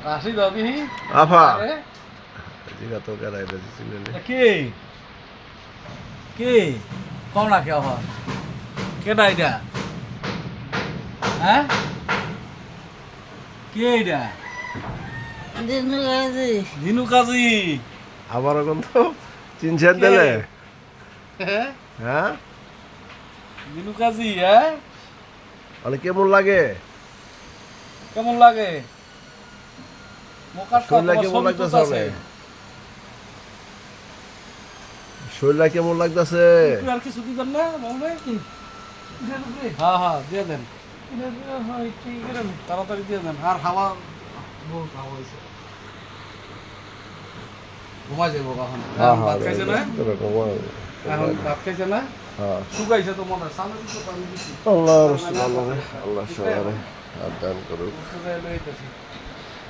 আসি দাদি আফা আরে জিগা তো কেরাই দিছিলেন কে কে কম রাখে আবার কেডা এটা হ্যাঁ কে এটা দিনু কাজী আবারও কিন্তু চিনছেন কে? দিলে হ্যাঁ হ্যাঁ দিনু কাজী হ্যাঁ মানে কেমন লাগে কেমন লাগে মোকাট শরীরটা কেমন লাগতেছে অনেক শরীরটা কেমন লাগতেছে আর কিছু দিবেন না বলবে হ্যাঁ হ্যাঁ দিয়ে দেন তাড়াতাড়ি দিয়ে দেন আর হাওয়া বহুত হাওয়া হয়েছে ঘুমাই যাবো এখন ভাত খাইছে না এখন ভাত খাইছে না শুকাইছে তো মনে হয় সামনে দিতে পারি আল্লাহ রসুল আল্লাহ আল্লাহ সবাই দান করুক